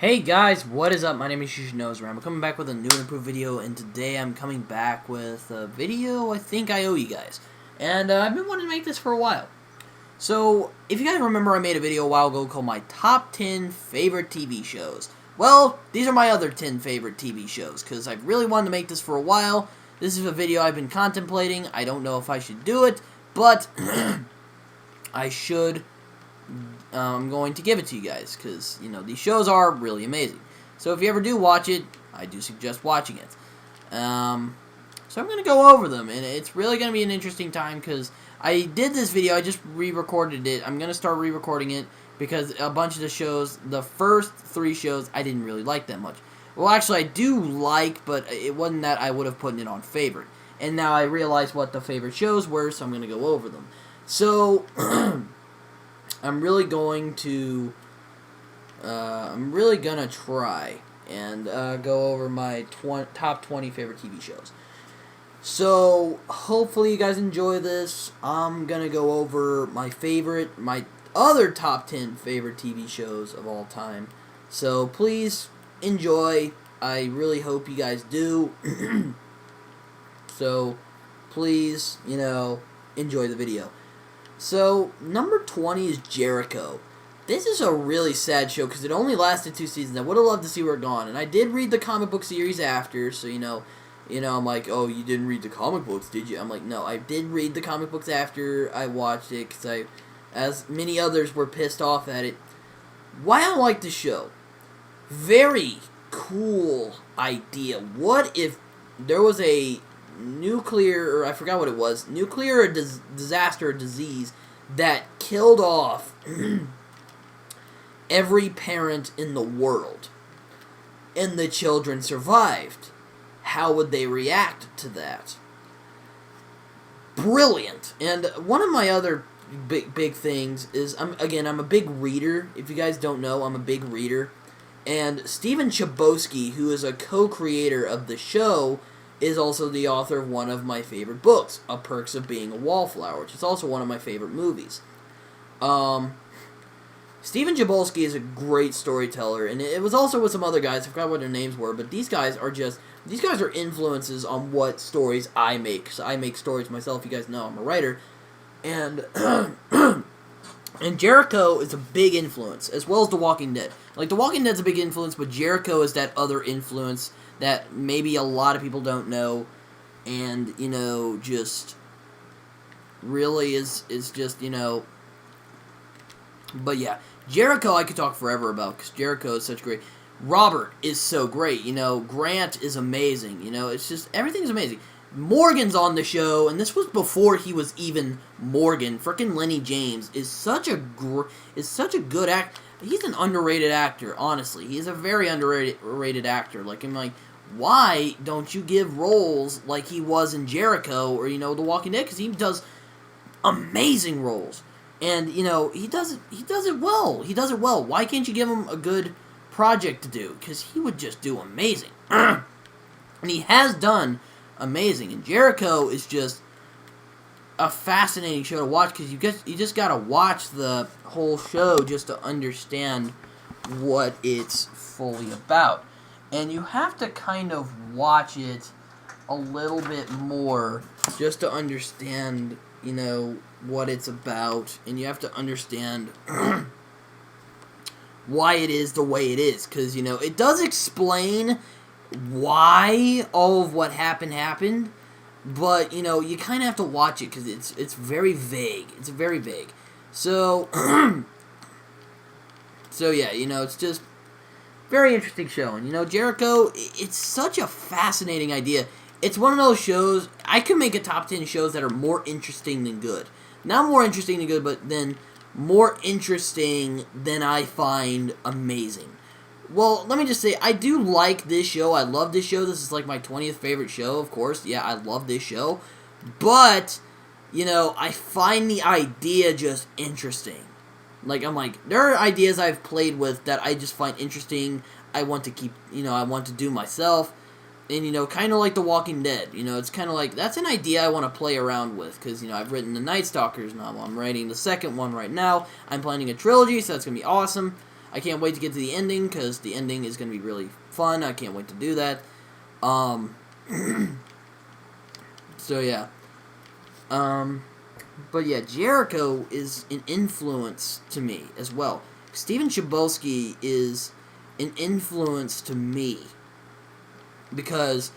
Hey guys, what is up? My name is Nose. I'm coming back with a new and improved video, and today I'm coming back with a video I think I owe you guys. And I've been wanting to make this for a while. So, if you guys remember, I made a video a while ago called my top 10 favorite TV shows. Well, these are my other 10 favorite TV shows, because I've really wanted to make this for a while. This is a video I've been contemplating. I don't know if I should do it, but I should. I'm going to give it to you guys, because, these shows are really amazing. So if you ever do watch it, I do suggest watching it. So I'm going to go over them, and it's really going to be an interesting time, because I did this video, I just re-recorded it. I'm going to start re-recording it, because a bunch of the shows, the first 3 shows, I didn't really like that much. Well, actually, I do like, but it wasn't that I would have put it on favorite. And now I realize what the favorite shows were, so I'm going to go over them. So I'm really going to try and go over my top 20 favorite TV shows. So hopefully you guys enjoy this. I'm gonna go over my other top 10 favorite TV shows of all time. So please enjoy. I really hope you guys do. So please, enjoy the video. So, number 20 is Jericho. This is a really sad show because it only lasted 2 seasons. I would have loved to see where it gone. And I did read the comic book series after, so, I'm like, oh, you didn't read the comic books, did you? I'm like, no, I did read the comic books after I watched it because as many others were pissed off at it. Why I like the show? Very cool idea. What if there was a nuclear, or I forgot what it was, nuclear disaster or disease that killed off every parent in the world, and the children survived? How would they react to that? Brilliant. And one of my other big things is, I'm a big reader. If you guys don't know, I'm a big reader. And Stephen Chbosky, who is a co-creator of the show, is also the author of one of my favorite books, A Perks of Being a Wallflower, which is also one of my favorite movies. Stephen Chbosky is a great storyteller, and it was also with some other guys. I forgot what their names were, but these guys are influences on what stories I make. So I make stories myself. You guys know I'm a writer, and and Jericho is a big influence, as well as The Walking Dead. Like, The Walking Dead's a big influence, but Jericho is that other influence that maybe a lot of people don't know, and, just really is just, but yeah, Jericho I could talk forever about, because Jericho is such great. Robert is so great, Grant is amazing, it's just, everything's amazing. Morgan's on the show, and this was before he was even Morgan. Frickin' Lenny James is such a good actor. He's an underrated actor, honestly. He's a very underrated actor. Like, I'm like, why don't you give roles like he was in Jericho or, The Walking Dead? Because he does amazing roles. And, he does it well. He does it well. Why can't you give him a good project to do? Because he would just do amazing. And he has done amazing. And Jericho is just a fascinating show to watch, because you just gotta watch the whole show just to understand what it's fully about. And you have to kind of watch it a little bit more just to understand, what it's about. And you have to understand why it is the way it is. Because, it does explain why all of what happened. But, you kind of have to watch it because it's very vague. It's very vague. So, yeah, it's just very interesting show. And, Jericho, it's such a fascinating idea. It's one of those shows, I could make a top 10 shows that are more interesting than good. Not more interesting than good, but then more interesting than I find amazing. Well, let me just say, I do like this show. I love this show. This is like my 20th favorite show, of course. Yeah, I love this show. But, I find the idea just interesting. Like, I'm like, there are ideas I've played with that I just find interesting. I want to keep, I want to do myself. And, kind of like The Walking Dead. It's kind of like, that's an idea I want to play around with. Because, I've written the Night Stalkers novel. I'm writing the second one right now. I'm planning a trilogy, so that's going to be awesome. I can't wait to get to the ending, because the ending is going to be really fun. I can't wait to do that. So, yeah. But, yeah, Jericho is an influence to me as well. Steven Chbosky is an influence to me. Because,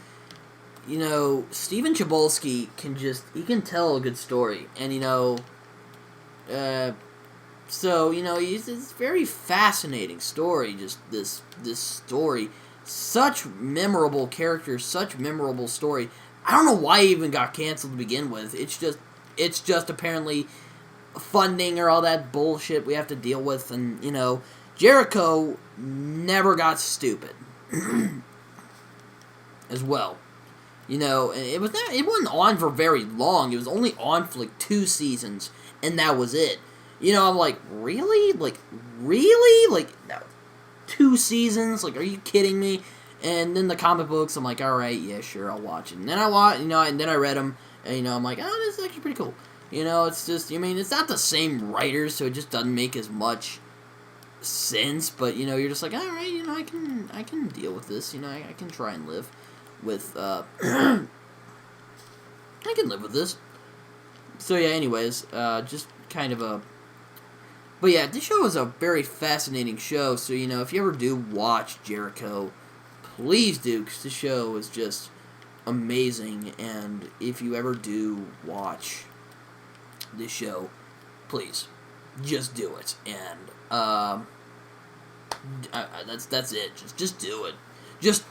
you know, Steven Chbosky he can tell a good story. And, you know, so, you know, it's a very fascinating story, just this story. Such memorable characters, such memorable story. I don't know why it even got canceled to begin with. It's just apparently funding or all that bullshit we have to deal with. And, you know, Jericho never got stupid. As well. You know, it wasn't on for very long. It was only on for like 2 seasons, and that was it. You know, I'm like, really? Like, really? Like, no. 2 seasons? Like, are you kidding me? And then the comic books, I'm like, alright, yeah, sure, I'll watch it. And then and then I read them, and, you know, I'm like, oh, this is actually pretty cool. You know, it's just, I mean, it's not the same writers, so it just doesn't make as much sense, but, you know, you're just like, alright, you know, I can deal with this, you know, I can try and live with, I can live with this. So, yeah, anyways, just kind of a... But, yeah, this show is a very fascinating show, so, you know, if you ever do watch Jericho, please do, because this show is just amazing, and if you ever do watch this show, please, just do it, and, that's it, just do it. Just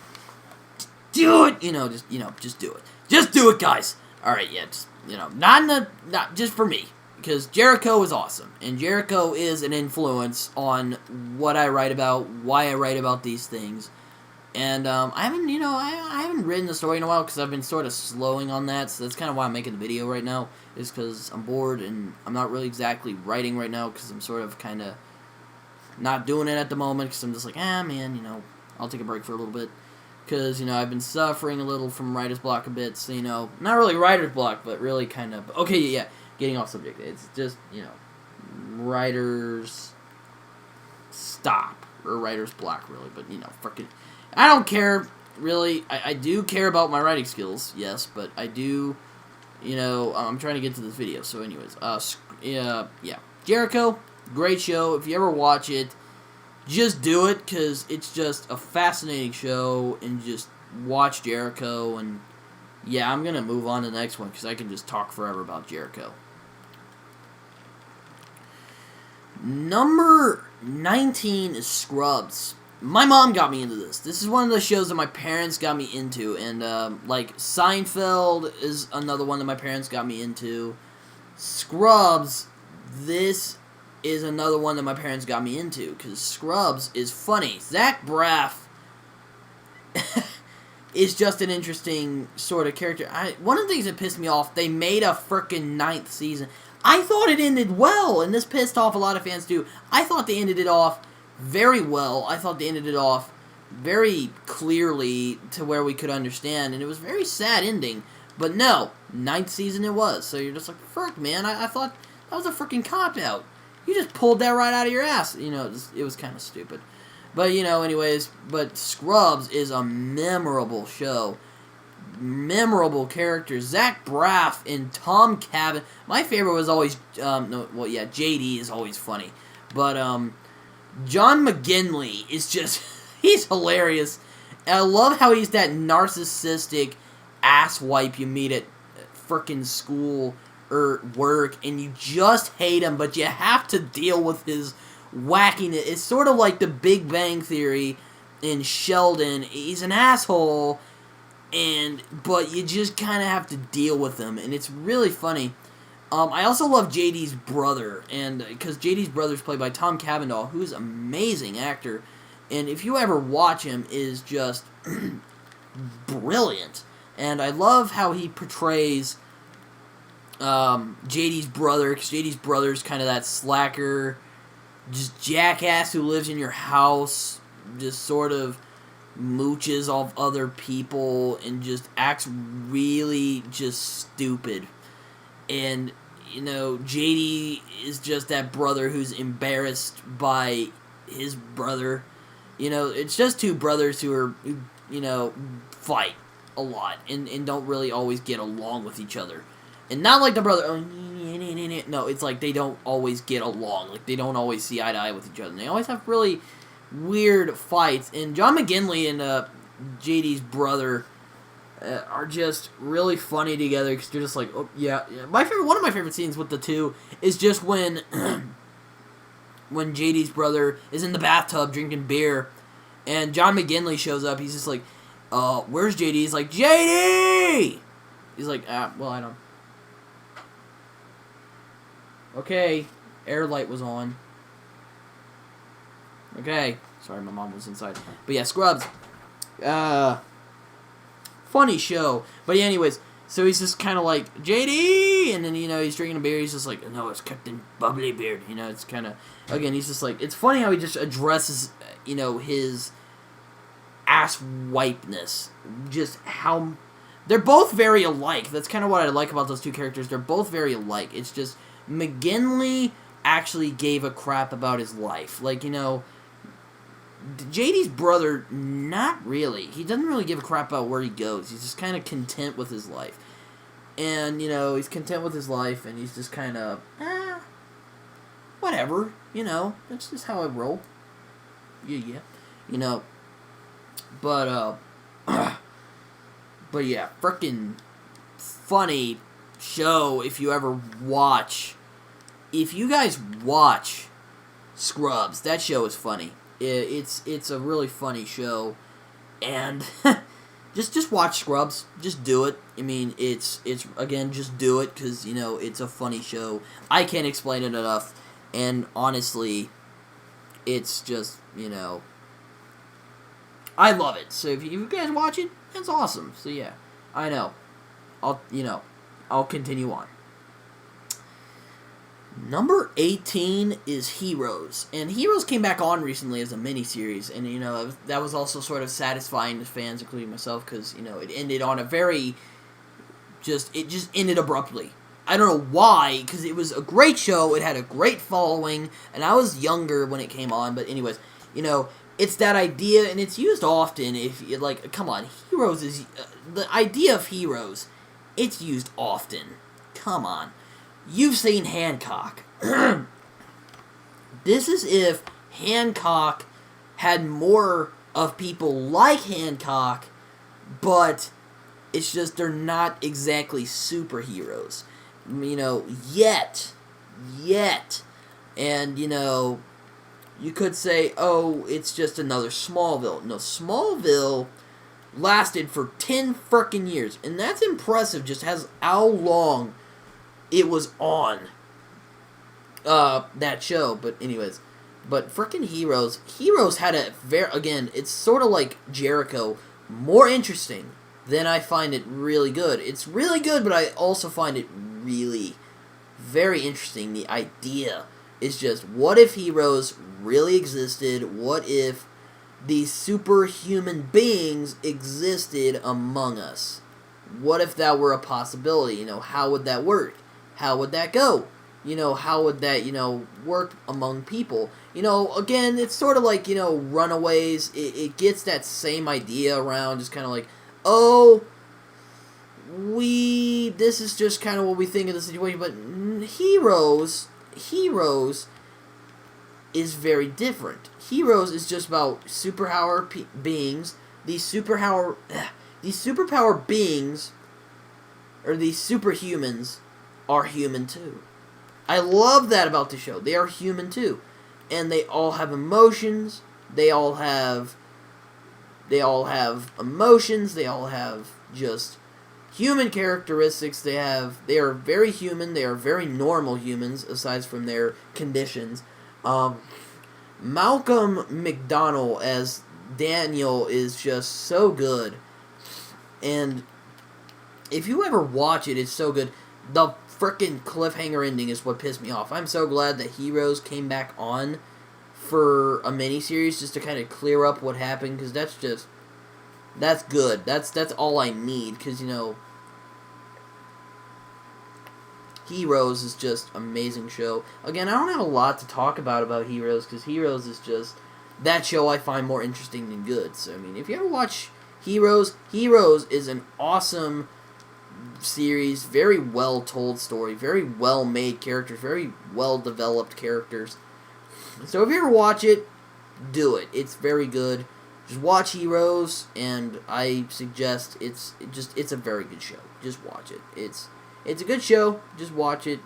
do it! Just do it. Just do it, guys! Alright, yeah, just, you know, not just for me. Because Jericho is awesome. And Jericho is an influence on what I write about, why I write about these things. And, I haven't written the story in a while because I've been sort of slowing on that. So that's kind of why I'm making the video right now. Is because I'm bored and I'm not really exactly writing right now because I'm sort of kind of not doing it at the moment. Because I'm just like, man, you know, I'll take a break for a little bit. Because, you know, I've been suffering a little from writer's block a bit, so, you know, not really writer's block, but really kind of, okay, yeah, getting off subject, it's just, you know, writer's stop, or writer's block, really, but, you know, freaking, I don't care, really, I do care about my writing skills, yes, but I do, you know, I'm trying to get to this video, so anyways, yeah, Jericho, great show, if you ever watch it, just do it, because it's just a fascinating show, and just watch Jericho, and yeah, I'm going to move on to the next one, because I can just talk forever about Jericho. Number 19 is Scrubs. My mom got me into this. This is one of the shows that my parents got me into, and, like, Seinfeld is another one that my parents got me into. Scrubs, this is another one that my parents got me into, because Scrubs is funny. Zach Braff is just an interesting sort of character. One of the things that pissed me off, they made a frickin' 9th season. I thought it ended well, and this pissed off a lot of fans too. I thought they ended it off very well. I thought they ended it off very clearly to where we could understand, and it was a very sad ending. But no, 9th season it was. So you're just like, frick, man, I thought that was a frickin' cop-out. You just pulled that right out of your ass. You know, it was kind of stupid. But, you know, anyways, but Scrubs is a memorable show. Memorable characters. Zach Braff and Tom Cabot. My favorite was always, JD is always funny. But, John McGinley is just, he's hilarious. And I love how he's that narcissistic asswipe you meet at frickin' school or work, and you just hate him, but you have to deal with his wackiness. It's sort of like the Big Bang Theory in Sheldon. He's an asshole, but you just kind of have to deal with him, and it's really funny. I also love JD's brother, and because JD's brother is played by Tom Cavanaugh, who's an amazing actor, and if you ever watch him, is just brilliant. And I love how he portrays JD's brother, because JD's brother's kind of that slacker, just jackass who lives in your house, just sort of mooches off other people, and just acts really just stupid. And, you know, JD is just that brother who's embarrassed by his brother. You know, it's just two brothers who fight a lot and don't really always get along with each other. And not like the brother, no, it's like they don't always get along. Like, they don't always see eye to eye with each other. And they always have really weird fights. And John McGinley and JD's brother are just really funny together because they're just like, oh, yeah. One of my favorite scenes with the two is just when when JD's brother is in the bathtub drinking beer and John McGinley shows up. He's just like, where's JD? He's like, JD! He's like, well, I don't. Okay, air light was on. Okay, sorry, my mom was inside. But yeah, Scrubs. Funny show. But yeah, anyways, so he's just kind of like, JD! And then, he's drinking a beer. He's just like, no, it's Captain Bubbly Beard. It's kind of, again, he's just like, it's funny how he just addresses, his ass wipeness. Just how, they're both very alike. That's kind of what I like about those two characters. They're both very alike. It's just, McGinley actually gave a crap about his life. Like, JD's brother, not really. He doesn't really give a crap about where he goes. He's just kind of content with his life. And, he's content with his life, and he's just kind of, whatever. That's just how I roll. Yeah. But, but yeah, frickin' funny show if you ever watch. If you guys watch Scrubs, that show is funny. It's a really funny show, and just watch Scrubs. Just do it. I mean, it's again, just do it because it's a funny show. I can't explain it enough, and honestly, it's just I love it. So if you guys watch it, that's awesome. So yeah, I know. I'll continue on. Number 18 is Heroes. And Heroes came back on recently as a miniseries. And, that was also sort of satisfying to fans, including myself, because, it ended on a very... It just ended abruptly. I don't know why, because it was a great show, it had a great following, and I was younger when it came on, but anyways, it's that idea, and it's used often, if you, come on, Heroes is... the idea of Heroes, it's used often. Come on. You've seen Hancock. This is if Hancock had more of people like Hancock, but it's just they're not exactly superheroes. Yet. And, you could say, oh, it's just another Smallville. No, Smallville lasted for 10 frickin' years, and that's impressive, just as how long it was on that show. But anyways, frickin' Heroes had a again, it's sort of like Jericho, more interesting. Then I find it really good. It's really good, but I also find it really very interesting. The idea is just, what if Heroes really existed? What if these superhuman beings existed among us? What if that were a possibility? How would that work? How would that go? How would that, work among people? Again, it's sort of like, Runaways. It gets that same idea around, just kind of like, oh, this is just kind of what we think of the situation, but Heroes is very different. Heroes is just about superpower beings. These superpower beings, or these superhumans, are human too. I love that about the show. They are human too. And they all have emotions. They all have emotions. They all have just human characteristics. They are very human. They are very normal humans, aside from their conditions. Malcolm McDowell as Daniel is just so good. And if you ever watch it, it's so good. The frickin' cliffhanger ending is what pissed me off. I'm so glad that Heroes came back on for a miniseries just to kind of clear up what happened, because that's good. That's all I need, because, Heroes is just amazing show. Again, I don't have a lot to talk about Heroes, because Heroes is just that show I find more interesting than good. So, I mean, if you ever watch Heroes is an awesome series, very well told story, very well made characters, very well developed characters. So if you ever watch it, do it. It's very good. Just watch Heroes, and I suggest it's a very good show. Just watch it. It's a good show. Just watch it,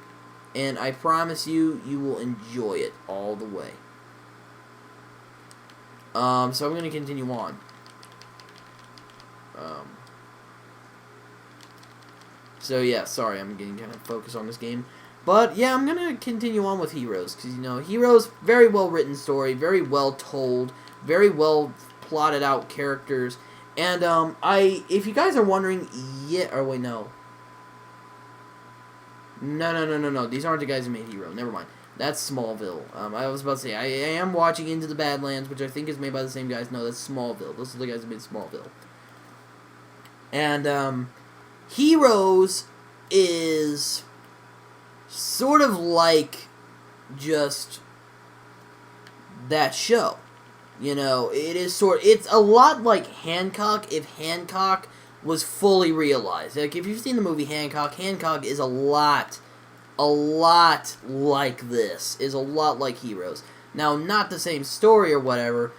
and I promise you will enjoy it all the way. So I'm going to continue on. So yeah, sorry, I'm getting kind of focused on this game. But yeah, I'm going to continue on with Heroes, because, you know, Heroes, very well written story, very well told, very well plotted out characters. And if you guys are wondering, no, these aren't the guys who made Hero. Never mind. That's Smallville. I was about to say, I am watching Into the Badlands, which I think is made by the same guys. No, that's Smallville. Those are the guys who made Smallville. And, Heroes is sort of like just that show. You know, it's a lot like Hancock if Hancock was fully realized. Like, if you've seen the movie Hancock, Hancock is a lot like this. Is a lot like Heroes. Now, not the same story or whatever,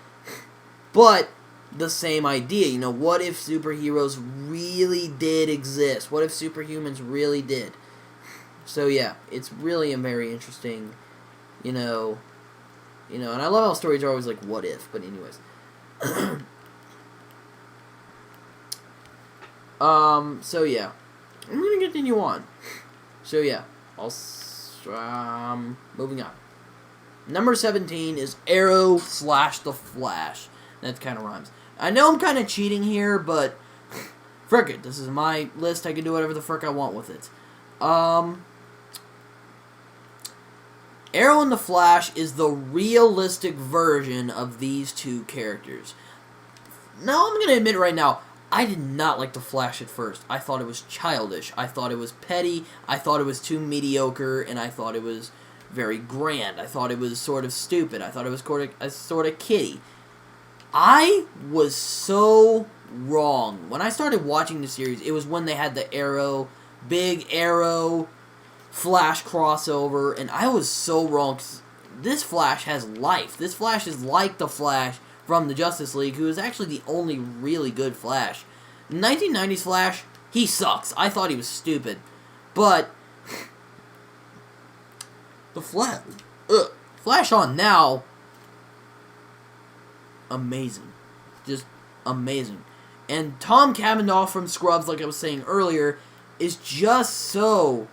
but the same idea. You know, what if superheroes really did exist? What if superhumans really did? So yeah, it's really a very interesting, you know, and I love how stories are always like, what if? But anyways. So yeah. I'm gonna continue on. So yeah. Moving on. Number 17 is Arrow / The Flash. That kind of rhymes. I know I'm kind of cheating here, but frick it. This is my list. I can do whatever the frick I want with it. Arrow and the Flash is the realistic version of these two characters. Now, I'm going to admit right now, I did not like the Flash at first. I thought it was childish. I thought it was petty. I thought it was too mediocre, and I thought it was very grand. I thought it was sort of stupid. I thought it was sort of kiddie. I was so wrong. When I started watching the series, it was when they had the Arrow, big Arrow, Flash crossover, and I was so wrong. 'Cause this Flash has life. This Flash is like the Flash from the Justice League, who is actually the only really good Flash. 1990s Flash, he sucks. I thought he was stupid. But the Flash on now, amazing. Just amazing. And Tom Cavanaugh from Scrubs, like I was saying earlier, is just so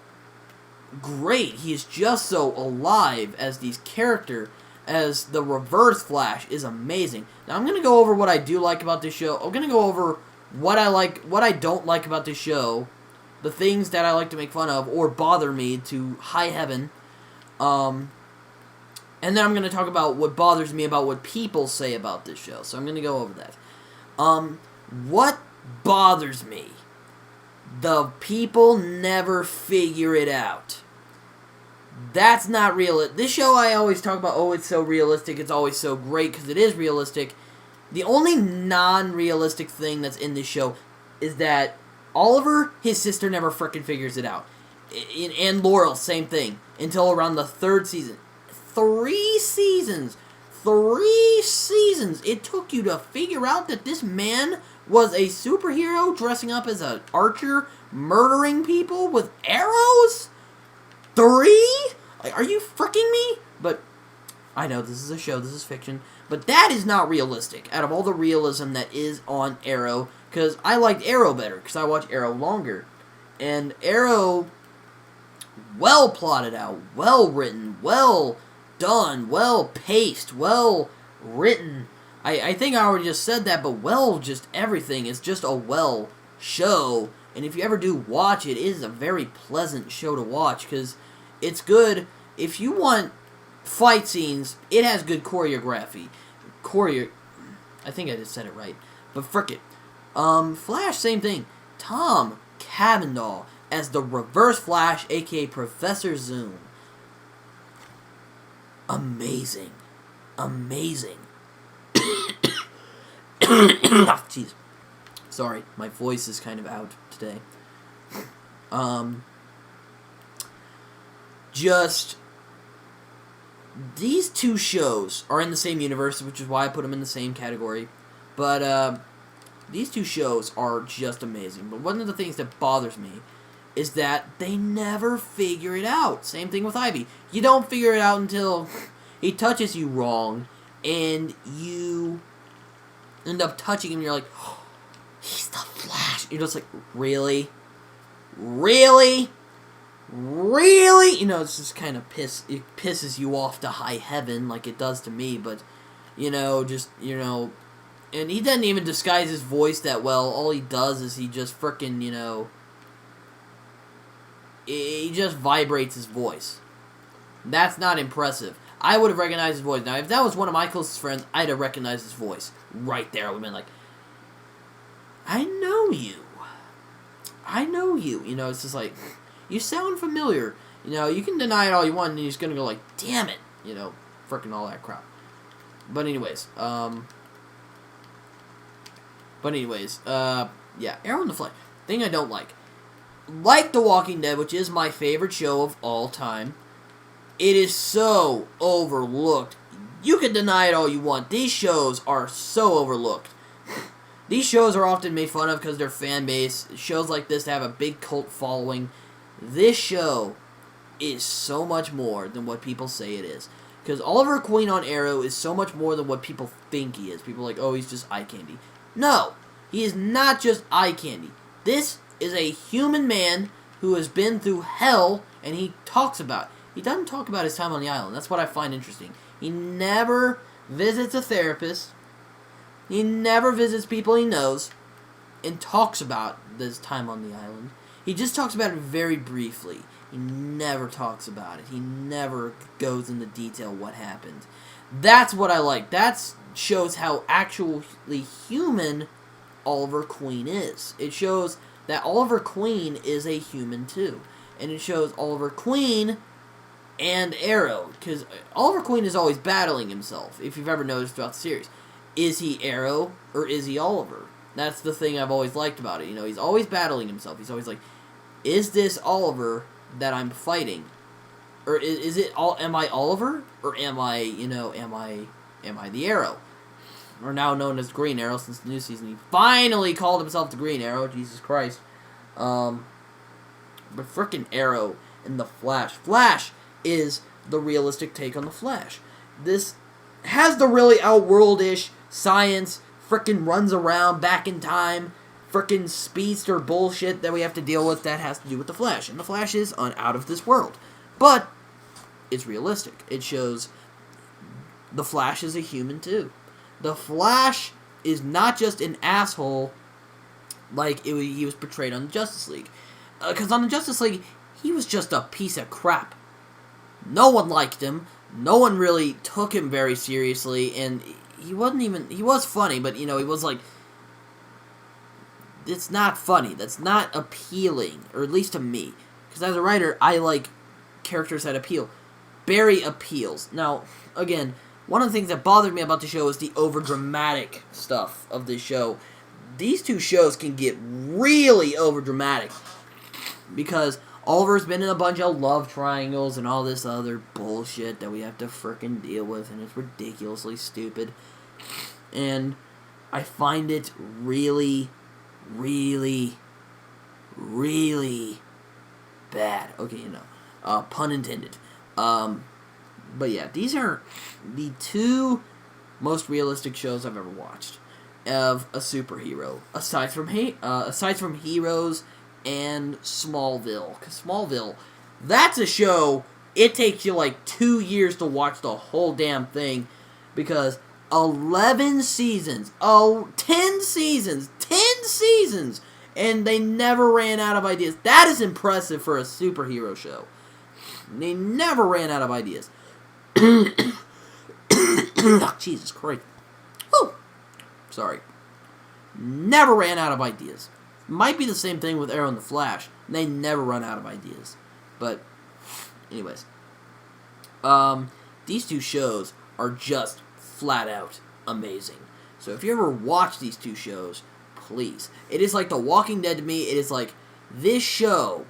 great. He is just so alive as these character, as the Reverse Flash is amazing. Now I'm going to go over what I do like about this show. I'm going to go over what I like, what I don't like about this show, the things that I like to make fun of or bother me to high heaven. And then I'm going to talk about what bothers me about what people say about this show. So I'm going to go over that. What bothers me? The people never figure it out. That's not real. This show I always talk about, oh, it's so realistic, it's always so great, because it is realistic. The only non-realistic thing that's in this show is that Oliver, his sister, never frickin' figures it out. And Laurel, same thing, until around the third season. 3 seasons! 3 seasons! It took you to figure out that this man was a superhero dressing up as an archer, murdering people with arrows? 3? Like, are you fricking me? But I know this is a show, this is fiction, but that is not realistic out of all the realism that is on Arrow, because I liked Arrow better, because I watch Arrow longer. And Arrow, well plotted out, well written, well done, well paced, well written. I think I already just said that, but well, just everything. It's just a well show. And if you ever do watch it, it is a very pleasant show to watch, because it's good. If you want fight scenes, it has good choreography. I think I just said it right. But frick it. Flash, same thing. Tom Cavanaugh as the Reverse Flash, aka Professor Zoom. Amazing. Amazing. Jeez. Sorry, my voice is kind of out today. Just... These two shows are in the same universe, which is why I put them in the same category. But, these two shows are just amazing. But one of the things that bothers me is that they never figure it out. Same thing with Ivy. You don't figure it out until he touches you wrong, and you end up touching him, and you're like, oh, he's the Flash. You're just like, really? Really? Really? You know, it's just kind of it pisses you off to high heaven like it does to me, but, you know, just, you know, and he doesn't even disguise his voice that well. All he does is he just frickin', you know, he just vibrates his voice. That's not impressive. I would have recognized his voice. Now, if that was one of my closest friends, I'd have recognized his voice. Right there. I would have been like, I know you. I know you. You know, it's just like, you sound familiar. You know, you can deny it all you want, and you're just gonna go like, damn it. You know, frickin' all that crap. But anyways, yeah, Arrow in the Flesh. Thing I don't like The Walking Dead, which is my favorite show of all time, it is so overlooked. You can deny it all you want. These shows are so overlooked. These shows are often made fun of because they're fan base. Shows like this have a big cult following. This show is so much more than what people say it is. Because Oliver Queen on Arrow is so much more than what people think he is. People are like, oh, he's just eye candy. No, he is not just eye candy. This is a human man who has been through hell, and he talks about it. He doesn't talk about his time on the island. That's what I find interesting. He never visits a therapist. He never visits people he knows and talks about this time on the island. He just talks about it very briefly. He never talks about it. He never goes into detail what happened. That's what I like. That shows how actually human Oliver Queen is. It shows that Oliver Queen is a human too. And it shows Oliver Queen and Arrow. Because Oliver Queen is always battling himself, if you've ever noticed throughout the series. Is he Arrow or is he Oliver? That's the thing I've always liked about it. You know, he's always battling himself. He's always like, is this Oliver that I'm fighting? Or is it all? Am I Oliver? Or am I, you know, am I the Arrow? Or now known as Green Arrow since the new season. He finally called himself the Green Arrow. Jesus Christ. But frickin' Arrow and the Flash. Flash is the realistic take on the Flash. This has the really outworldish science, frickin' runs around back in time, frickin' speedster bullshit that we have to deal with that has to do with the Flash. And the Flash is out of this world. But it's realistic. It shows the Flash is a human too. The Flash is not just an asshole like he was portrayed on the Justice League. Because on the Justice League, he was just a piece of crap. No one liked him. No one really took him very seriously, and he was funny, but, you know, he was like, it's not funny. That's not appealing, or at least to me. Because as a writer, I like characters that appeal. Barry appeals. Now, again, one of the things that bothered me about the show is the overdramatic stuff of this show. These two shows can get really overdramatic, because Oliver's been in a bunch of love triangles and all this other bullshit that we have to frickin' deal with, and it's ridiculously stupid. And I find it really, really, really bad. Okay, you know, pun intended. But yeah, these are the two most realistic shows I've ever watched of a superhero, aside from Heroes and Smallville. Because Smallville, that's a show, it takes you like 2 years to watch the whole damn thing, because 11 seasons, 10 seasons, and they never ran out of ideas. That is impressive for a superhero show. They never ran out of ideas. Oh, Jesus Christ. Whew. Sorry. Never ran out of ideas. Might be the same thing with Arrow and the Flash. They never run out of ideas. But, anyways. These two shows are just flat out amazing. So if you ever watch these two shows, please. It is like The Walking Dead to me. It is like, this show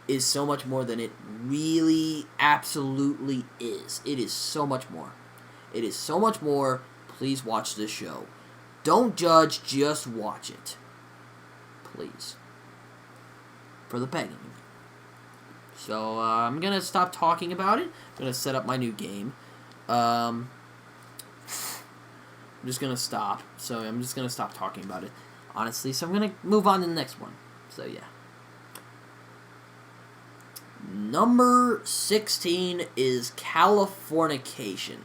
is so much more than it really absolutely is. It is so much more. It is so much more. Please watch this show. Don't judge, just watch it. Please. For the begging. So, I'm going to stop talking about it. I'm going to set up my new game. I'm just going to stop. So, I'm just going to stop talking about it, honestly. So, I'm going to move on to the next one. So, yeah. Number 16 is Californication.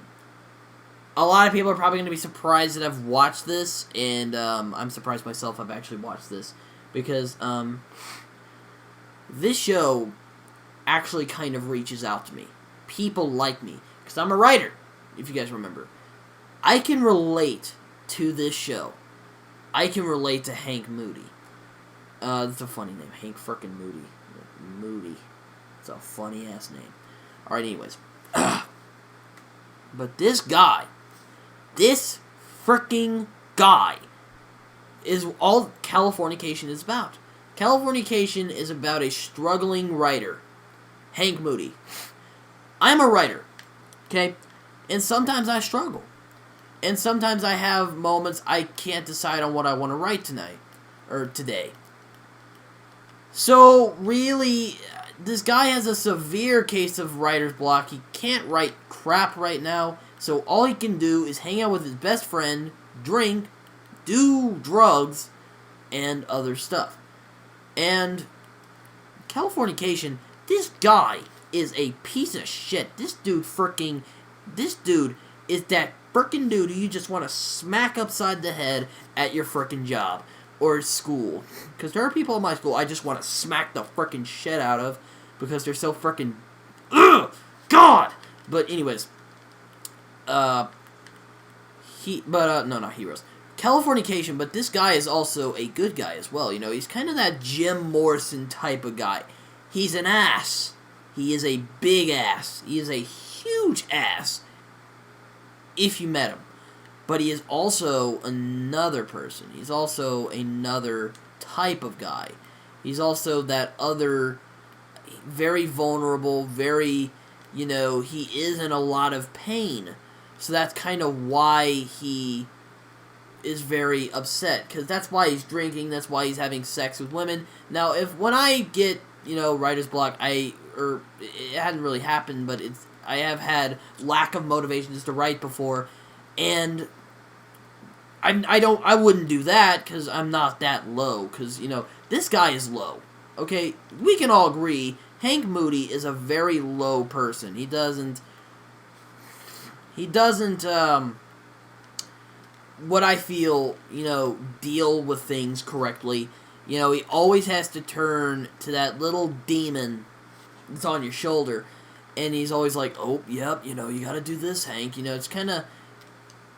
A lot of people are probably going to be surprised that I've watched this, and I'm surprised myself I've actually watched this, because this show actually kind of reaches out to me. People like me, because I'm a writer, if you guys remember. I can relate to this show. I can relate to Hank Moody. That's a funny name, Hank frickin' Moody. Moody. It's a funny-ass name. Alright, anyways. But this fricking guy, is all Californication is about. Californication is about a struggling writer, Hank Moody. I'm a writer, okay? And sometimes I struggle. And sometimes I have moments I can't decide on what I want to write tonight, or today. So, really, this guy has a severe case of writer's block. He can't write crap right now. So all he can do is hang out with his best friend, drink, do drugs, and other stuff. And Californication, this guy is a piece of shit. This dude is that frickin' dude who you just want to smack upside the head at your frickin' job or school. Because there are people in my school I just want to smack the frickin' shit out of because they're so frickin'... Ugh! God! But anyways... not heroes. Californication, but this guy is also a good guy as well. You know, he's kind of that Jim Morrison type of guy. He's an ass. He is a big ass. He is a huge ass. If you met him. But he is also another person. He's also another type of guy. He's also that other very vulnerable, very, you know, he is in a lot of pain. So that's kind of why he is very upset. Because that's why he's drinking. That's why he's having sex with women. Now, when I get, you know, writer's block, it hadn't really happened, but I have had lack of motivation just to write before. And I wouldn't do that because I'm not that low. Because, you know, this guy is low. Okay? We can all agree Hank Moody is a very low person. He doesn't, what I feel, you know, deal with things correctly. You know, he always has to turn to that little demon that's on your shoulder. And he's always like, oh, yep, you know, you gotta do this, Hank. You know, it's kind of...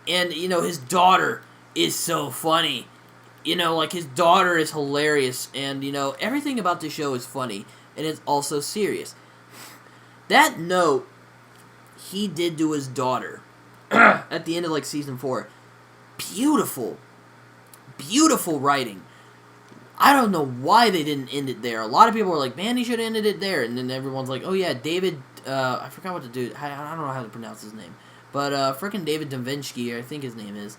And, you know, his daughter is so funny. You know, like, his daughter is hilarious. And, you know, everything about the show is funny. And it's also serious. That note he did to his daughter at the end of, like, Season 4. Beautiful. Beautiful writing. I don't know why they didn't end it there. A lot of people were like, man, he should have ended it there. And then everyone's like, oh, yeah, David... I forgot what to do. I don't know how to pronounce his name. But frickin' David Da Vinci, I think his name is.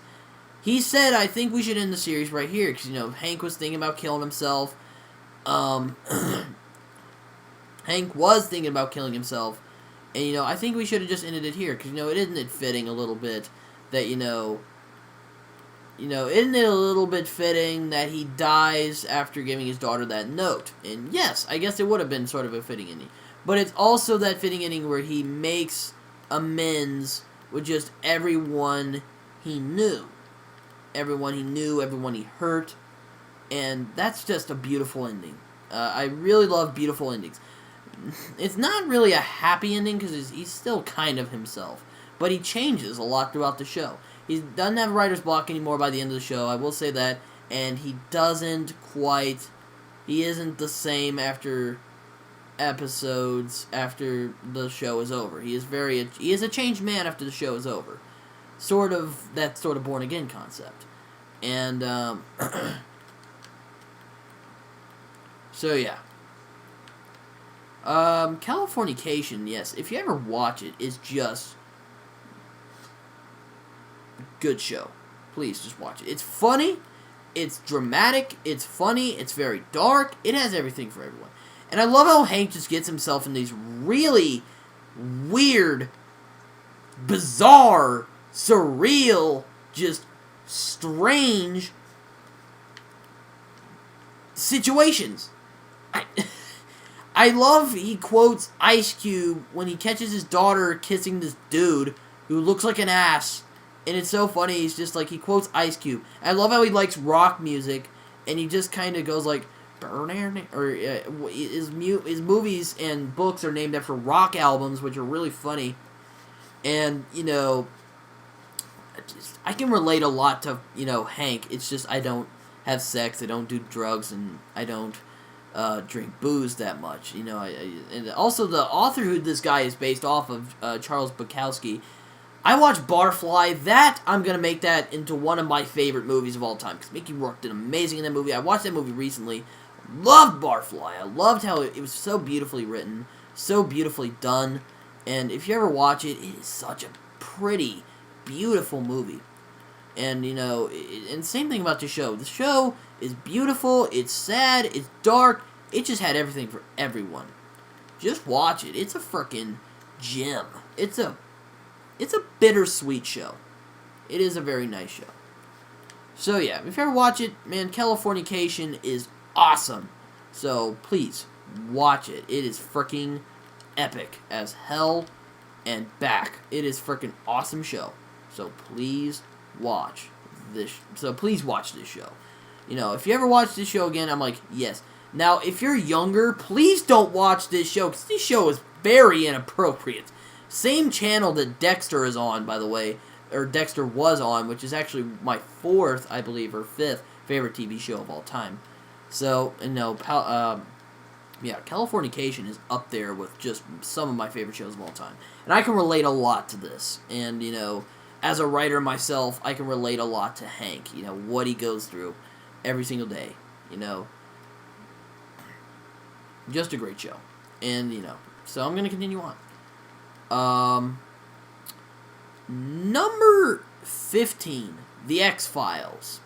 He said, I think we should end the series right here. Because, you know, Hank was thinking about killing himself. Hank was thinking about killing himself. And, you know, I think we should have just ended it here. Because, you know, isn't it fitting a little bit that, isn't it a little bit fitting that he dies after giving his daughter that note? And yes, I guess it would have been sort of a fitting ending. But it's also that fitting ending where he makes amends with just everyone he knew. Everyone he hurt. And that's just a beautiful ending. I really love beautiful endings. It's not really a happy ending because he's still kind of himself. But he changes a lot throughout the show. He doesn't have writer's block anymore by the end of the show, I will say that. And he doesn't quite He isn't the same after episodes after the show is over. He is a changed man after the show is over. That sort of born again concept. And so yeah. Californication, yes. If you ever watch it, it's just a good show. Please just watch it. It's funny, it's dramatic, it's funny, it's very dark. It has everything for everyone. And I love how Hank just gets himself in these really weird, bizarre, surreal, just strange situations. I love he quotes Ice Cube when he catches his daughter kissing this dude who looks like an ass. And it's so funny, he's just like, he quotes Ice Cube. I love how he likes rock music, and he just kind of goes like, or his movies and books are named after rock albums, which are really funny. And, I can relate a lot to, Hank. It's just I don't have sex, I don't do drugs, and I don't drink booze that much. And also the author who this guy is based off of, Charles Bukowski. I watched Barfly. I'm going to make that into one of my favorite movies of all time, because Mickey Rourke did amazing in that movie. I watched that movie recently. Loved Barfly. I loved how it was so beautifully written, so beautifully done, and if you ever watch it, it is such a pretty, beautiful movie. And, and same thing about the show. The show is beautiful, it's sad, it's dark, it just had everything for everyone. Just watch it. It's a frickin' gem. It's a bittersweet show. It is a very nice show. So yeah, if you ever watch it, man, Californication is awesome. So please, watch it. It is freaking epic as hell and back. It is freaking awesome show. So please watch this. show. If you ever watch this show again, I'm like, yes. Now, if you're younger, please don't watch this show, because this show is very inappropriate. Same channel that Dexter is on, by the way, or Dexter was on, which is actually my fourth, I believe, or fifth favorite TV show of all time. So, Californication is up there with just some of my favorite shows of all time. And I can relate a lot to this. And, as a writer myself, I can relate a lot to Hank, what he goes through every single day, Just a great show. And, so I'm going to continue on. Number 15, The X-Files.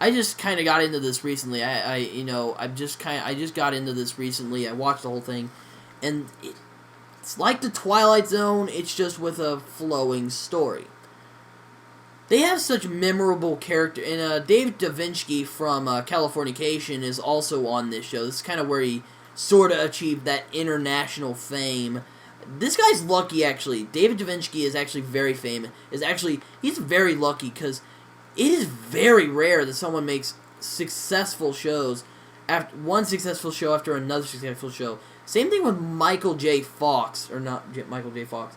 I just kind of got into this recently. I just got into this recently. I watched the whole thing, and it's like the Twilight Zone. It's just with a flowing story. They have such memorable character, and Dave Davinsky from Californication is also on this show. This is kind of where he sort of achieved that international fame. This guy's lucky, actually. David Davinsky is actually very famous. He's very lucky, because it is very rare that someone makes successful shows, after one successful show after another successful show. Same thing with Michael J. Fox, or not Michael J. Fox.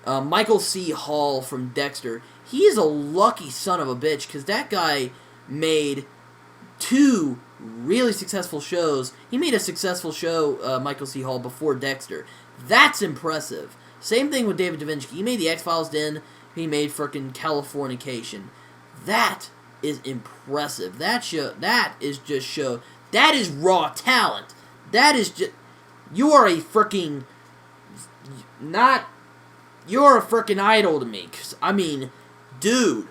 Michael C. Hall from Dexter. He is a lucky son of a bitch, because that guy made 2 really successful shows. He made a successful show, Michael C. Hall, before Dexter. That's impressive. Same thing with David Davinsky. He made the X-Files Den. He made frickin' Californication. That is impressive. That is raw talent. That is just, you're a frickin' idol to me. 'Cause, dude,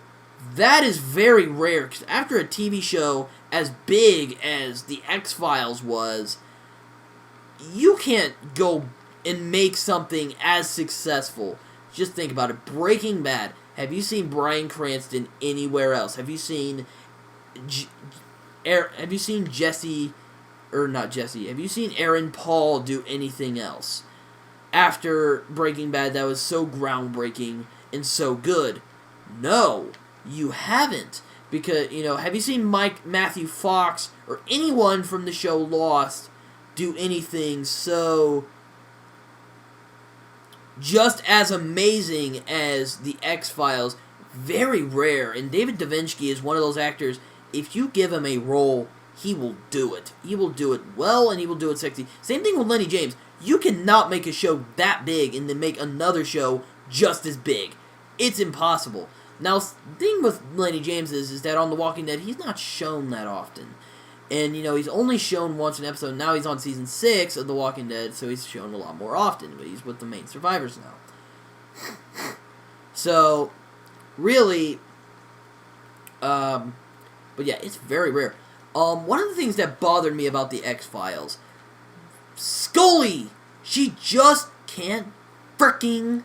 that is very rare. 'Cause after a TV show as big as the X-Files was, you can't go and make something as successful. Just think about it. Breaking Bad. Have you seen Bryan Cranston anywhere else? Have you seen Have you seen Aaron Paul do anything else after Breaking Bad that was so groundbreaking and so good? No, you haven't. Because, have you seen Matthew Fox or anyone from the show Lost do anything so just as amazing as the X-Files? Very rare. And David Davinsky is one of those actors, if you give him a role, he will do it. He will do it well, and he will do it sexy. Same thing with Lenny James. You cannot make a show that big and then make another show just as big. It's impossible. Now, the thing with Lenny James is that on The Walking Dead, he's not shown that often. And, he's only shown once an episode. Now he's on season 6 of The Walking Dead, so he's shown a lot more often. But he's with the main survivors now. So, really, but yeah, it's very rare. One of the things that bothered me about the X-Files, Scully, she just can't fricking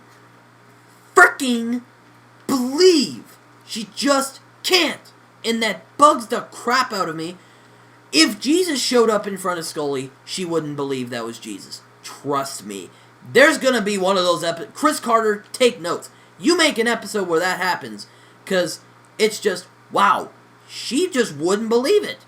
believe. She just can't. And that bugs the crap out of me. If Jesus showed up in front of Scully, she wouldn't believe that was Jesus. Trust me. There's gonna be one of those episodes. Chris Carter, take notes. You make an episode where that happens. Because it's just, wow. She just wouldn't believe it.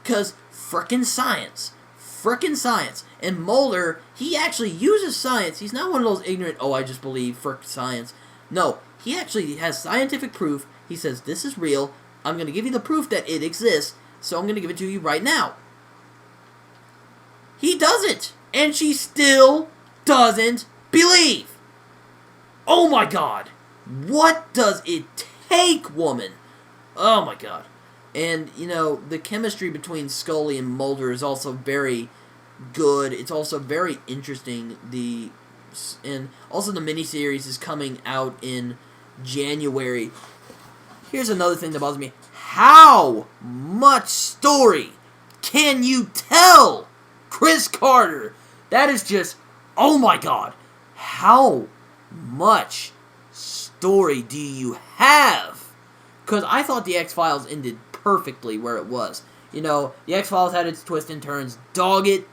Because frickin' science. Frickin' science. And Mulder, he actually uses science. He's not one of those ignorant, I just believe frick science. No, he actually has scientific proof. He says, this is real. I'm going to give you the proof that it exists. So I'm going to give it to you right now. He does it. And she still doesn't believe. Oh my God. What does it take, woman? Oh my God. And, the chemistry between Scully and Mulder is also very good. It's also very interesting. And also the miniseries is coming out in January. Here's another thing that bothers me. How much story can you tell, Chris Carter? That is just, oh my God. How much story do you have? Because I thought the X-Files ended perfectly where it was. The X-Files had its twists and turns. Dog it.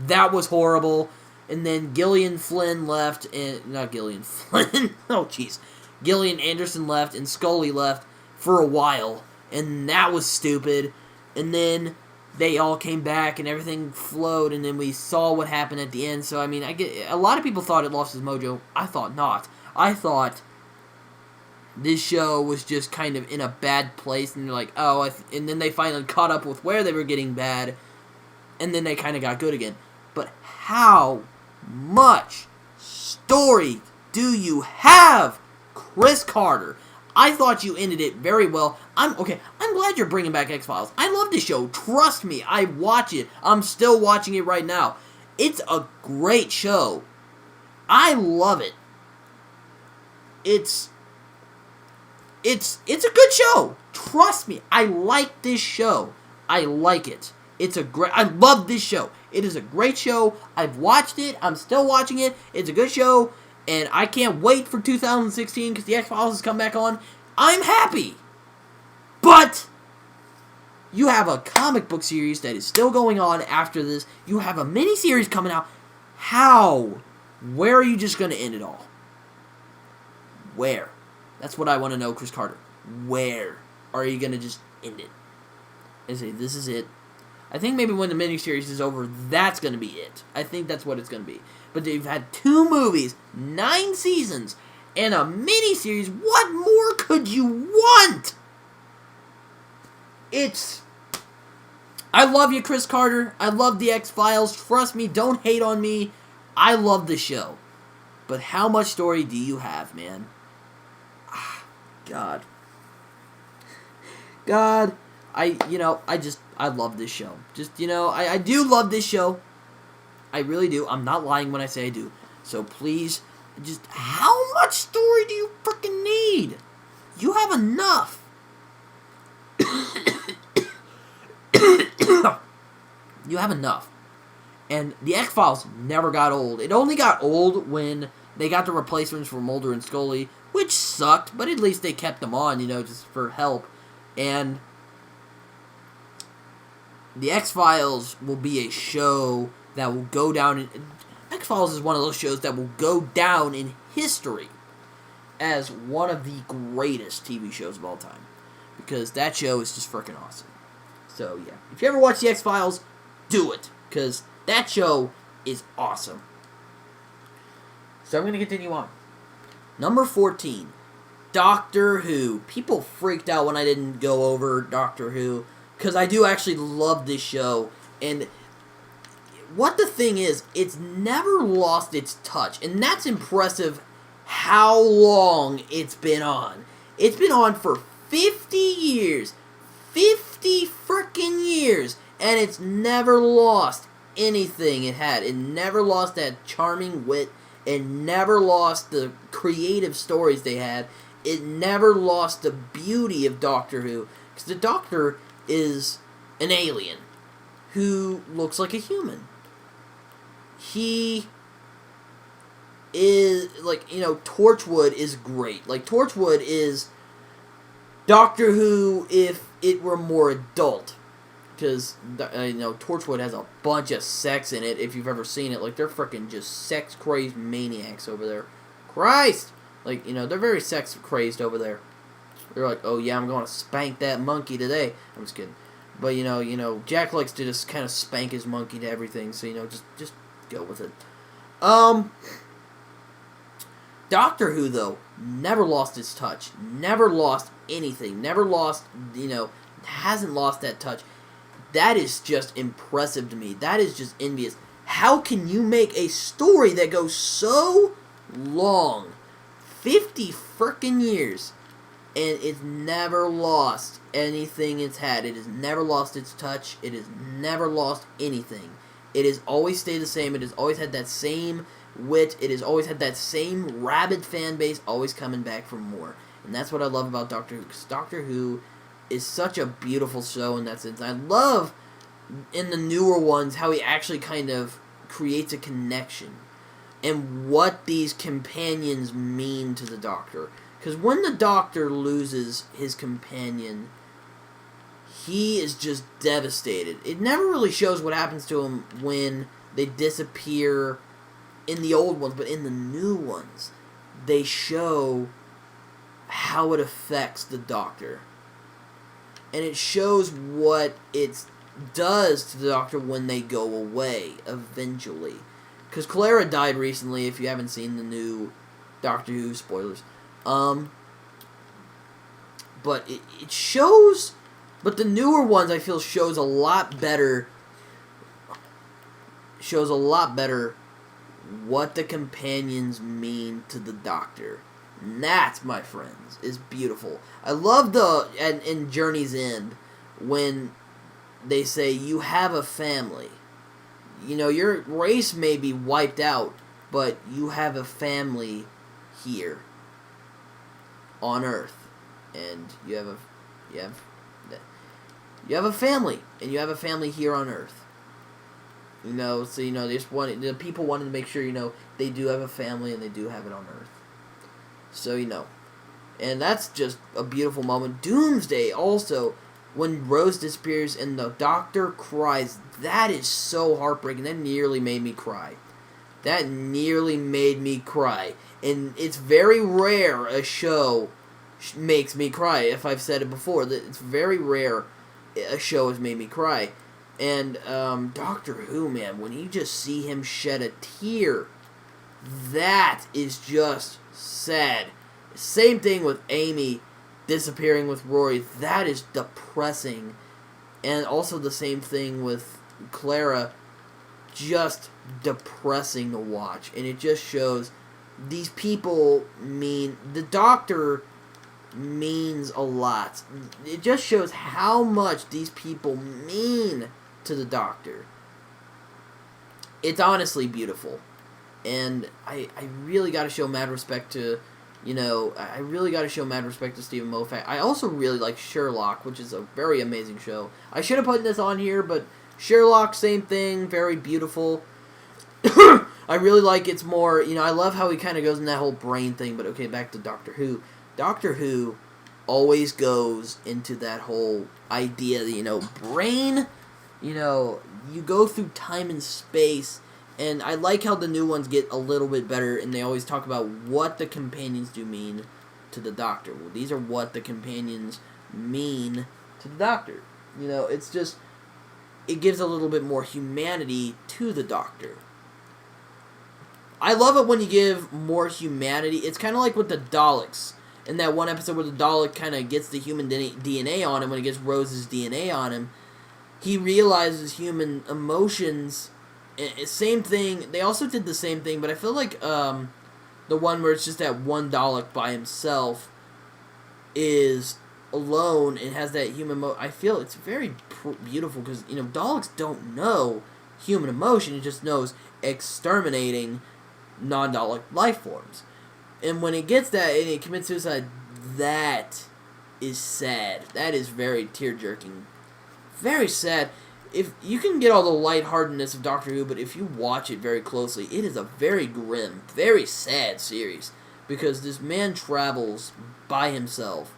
That was horrible. And then Gillian Flynn left, and not Gillian Flynn. Oh, jeez. Gillian Anderson left, and Scully left for a while, and that was stupid. And then they all came back, and everything flowed, and then we saw what happened at the end. So I get a lot of people thought it lost its mojo. I thought not. I thought this show was just kind of in a bad place, and they're like, and then they finally caught up with where they were getting bad, and then they kind of got good again. But how much story do you have, Chris Carter? I thought you ended it very well. I'm glad you're bringing back X-Files. I love this show. Trust me, I watch it. I'm still watching it right now. It's a great show. I love it. It's a good show. Trust me, I like this show. I like it. I love this show. It is a great show. I've watched it. I'm still watching it. It's a good show. And I can't wait for 2016 because the X-Files has come back on. I'm happy. But you have a comic book series that is still going on after this. You have a mini-series coming out. How? Where are you just going to end it all? Where? That's what I want to know, Chris Carter. Where are you going to just end it? And say, this is it. I think maybe when the miniseries is over, that's going to be it. I think that's what it's going to be. But they've had 2 movies, 9 seasons, and a miniseries. What more could you want? I love you, Chris Carter. I love the X-Files. Trust me, don't hate on me. I love the show. But how much story do you have, man? God. I love this show. I do love this show. I really do. I'm not lying when I say I do. So please, how much story do you freaking need? You have enough. You have enough. And the X-Files never got old. It only got old when they got the replacements for Mulder and Scully, which sucked, but at least they kept them on, just for help. And the X-Files will be a show that will go down in... X-Files is one of those shows that will go down in history as one of the greatest TV shows of all time. Because that show is just freaking awesome. So, yeah. If you ever watch the X-Files, do it. Because that show is awesome. So I'm going to continue on. Number 14. Doctor Who. People freaked out when I didn't go over Doctor Who. because I do actually love this show, and what the thing is, it's never lost its touch, and that's impressive how long it's been on. It's been on for 50 years. 50 frickin' years, and it's never lost anything it had. It never lost that charming wit. It never lost the creative stories they had. It never lost the beauty of Doctor Who. Because the Doctor is an alien who looks like a human. He is, like, you know, Torchwood is great. Like, Torchwood is Doctor Who if it were more adult. Because, you know, Torchwood has a bunch of sex in it, if you've ever seen it. Like, they're freaking just sex-crazed maniacs over there. Christ! Like, you know, they're very sex-crazed over there. They're like, oh yeah, I'm going to spank that monkey today. I'm just kidding. But, you know, Jack likes to just kind of spank his monkey to everything, so, you know, just go with it. Doctor Who, though, never lost its touch. Never lost anything. Never lost, you know, hasn't lost that touch. That is just impressive to me. That is just envious. How can you make a story that goes so long? 50 frickin' years. And it's never lost anything it's had. It has never lost its touch. It has never lost anything. It has always stayed the same. It has always had that same wit. It has always had that same rabid fan base, always coming back for more. And that's what I love about Doctor Who. Because Doctor Who is such a beautiful show in that sense. I love, in the newer ones, how he actually kind of creates a connection. And what these companions mean to the Doctor. Because when the Doctor loses his companion, he is just devastated. It never really shows what happens to him when they disappear in the old ones, but in the new ones, they show how it affects the Doctor. And it shows what it does to the Doctor when they go away, eventually. Because Clara died recently, if you haven't seen the new Doctor Who, spoilers. But it shows, but the newer ones I feel shows a lot better what the companions mean to the Doctor. And that, my friends, is beautiful. I love in Journey's End, when they say, you have a family. You know, your race may be wiped out, but you have a family here on Earth. And you have a family, and you have a family here on Earth. You know, so, you know, the people wanted to make sure, you know, they do have a family and they do have it on Earth. So, you know, and that's just a beautiful moment. Doomsday also, when Rose disappears and the Doctor cries, that is so heartbreaking. That nearly made me cry. And it's very rare a show makes me cry. If I've said it before, that it's very rare a show has made me cry. And Doctor Who, man, when you just see him shed a tear, that is just sad. Same thing with Amy disappearing with Rory. That is depressing. And also the same thing with Clara. Just depressing to watch. And it just shows these people mean... The Doctor means a lot. It just shows how much these people mean to the Doctor. It's honestly beautiful. And I really got to show mad respect to... You know, I really got to show mad respect to Stephen Moffat. I also really like Sherlock, which is a very amazing show. I should have put this on here, but Sherlock, same thing, very beautiful. I really like it's more, you know, I love how he kind of goes in that whole brain thing, but okay, back to Doctor Who. Doctor Who always goes into that whole idea that, you know, brain, you know, you go through time and space. And I like how the new ones get a little bit better, and they always talk about what the companions do mean to the Doctor. Well, these are what the companions mean to the Doctor. You know, it's just, it gives a little bit more humanity to the Doctor. I love it when you give more humanity. It's kind of like with the Daleks. in that one episode where the Dalek kind of gets the human DNA on him, when it gets Rose's DNA on him, he realizes human emotions. Same thing. They also did the same thing, but I feel like the one where it's just that one Dalek by himself is alone and has that human I feel it's very beautiful because, Daleks don't know human emotion. It just knows exterminating non-Dalek life forms. And when it gets that and it commits suicide, that is sad. That is very tear-jerking. Very sad. If you can get all the lightheartedness of Doctor Who, but if you watch it very closely, it is a very grim, very sad series. Because this man travels by himself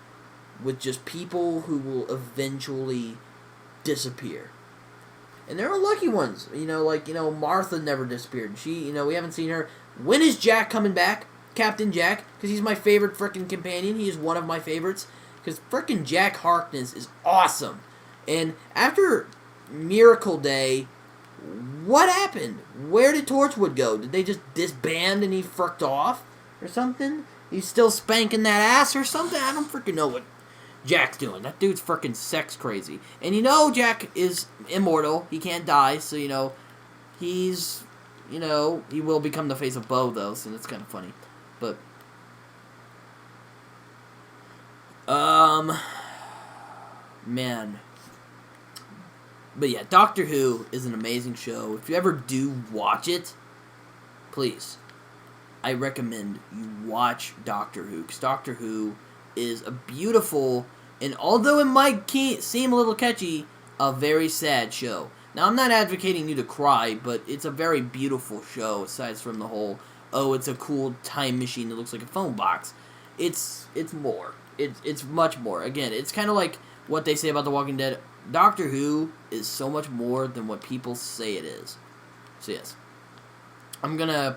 with just people who will eventually disappear. And there are lucky ones. Martha never disappeared. She, we haven't seen her. When is Jack coming back? Captain Jack? Because he's my favorite frickin' companion. He is one of my favorites. Because frickin' Jack Harkness is awesome. And after Miracle Day, what happened? Where did Torchwood go? Did they just disband and he fricked off? Or something? He's still spanking that ass or something? I don't freaking know what Jack's doing. That dude's freaking sex crazy. And Jack is immortal. He can't die, so he's, he will become the face of Bo, though, so that's kind of funny. But, man. But yeah, Doctor Who is an amazing show. If you ever do watch it, please, I recommend you watch Doctor Who, because Doctor Who is a beautiful, and although it might seem a little catchy, a very sad show. Now, I'm not advocating you to cry, but it's a very beautiful show, aside from the whole, it's a cool time machine that looks like a phone box. It's more. It's much more. Again, it's kind of like what they say about The Walking Dead. Doctor Who is so much more than what people say it is. So, yes. I'm gonna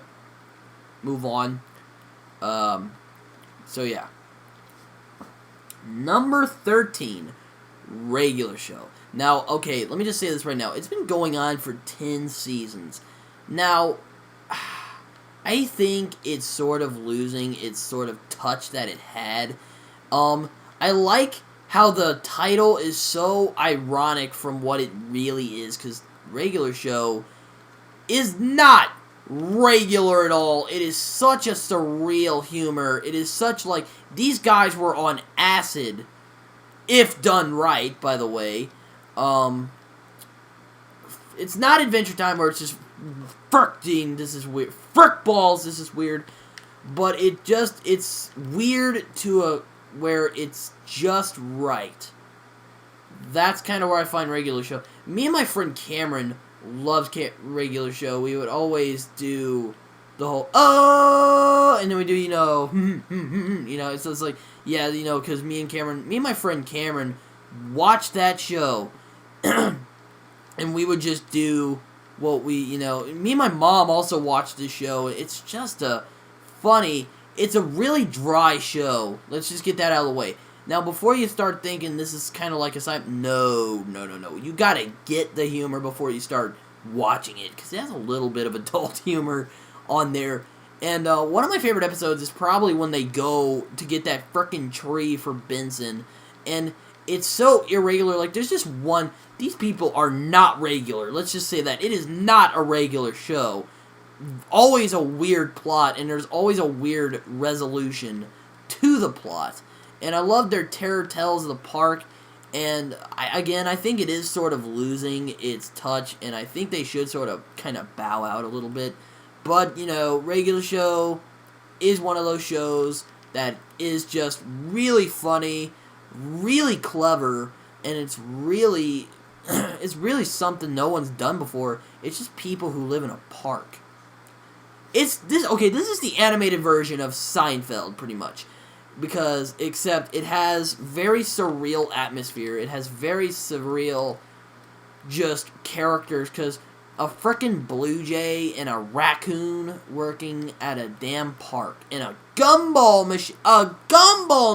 move on. So, yeah. Number 13, regular show. Now, okay, let me just say this right now. It's been going on for 10 seasons. Now, I think it's sort of losing its sort of touch that it had. I like how the title is so ironic from what it really is, because regular show is not regular at all. It is such a surreal humor. It is such these guys were on acid, if done right, by the way. It's not Adventure Time where it's just fricking, this is weird. Frick balls, this is weird. But it's weird to where it's just right. That's kind of where I find regular show. Me and my friend Cameron loved regular show. We would always do the whole, and then we do, so it's like, yeah, because me and my friend Cameron watched that show, and we would just do what me and my mom also watched this show. It's just it's a really dry show. Let's just get that out of the way. Now, before you start thinking this is kind of like a side, no. You gotta get the humor before you start watching it, because it has a little bit of adult humor on there. And one of my favorite episodes is probably when they go to get that frickin' tree for Benson, and it's so irregular. There's just one. These people are not regular. Let's just say that. It is not a regular show. Always a weird plot, and there's always a weird resolution to the plot. And I love their Terror Tales of the Park, and I think it is sort of losing its touch, and I think they should sort of kind of bow out a little bit. But, regular show is one of those shows that is just really funny, really clever, and it's really something no one's done before. It's just people who live in a park. This is the animated version of Seinfeld, pretty much. Except it has very surreal atmosphere. It has very surreal just characters, because a frickin' blue jay and a raccoon working at a damn park, and a gumball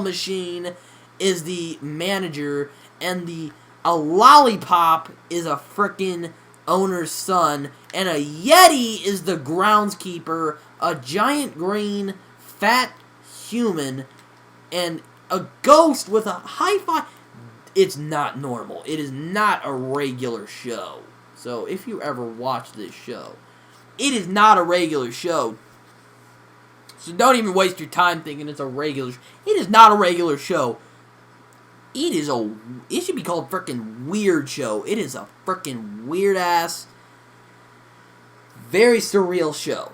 machine is the manager, and a lollipop is a frickin' owner's son, and a yeti is the groundskeeper, a giant green fat human, and a ghost with a hi-fi. It's not normal. It is not a regular show. So if you ever watch this show, it is not a regular show. So don't even waste your time thinking it's a regular show. It is not a regular show. It should be called frickin' Weird Show. It is a frickin' weird-ass, very surreal show.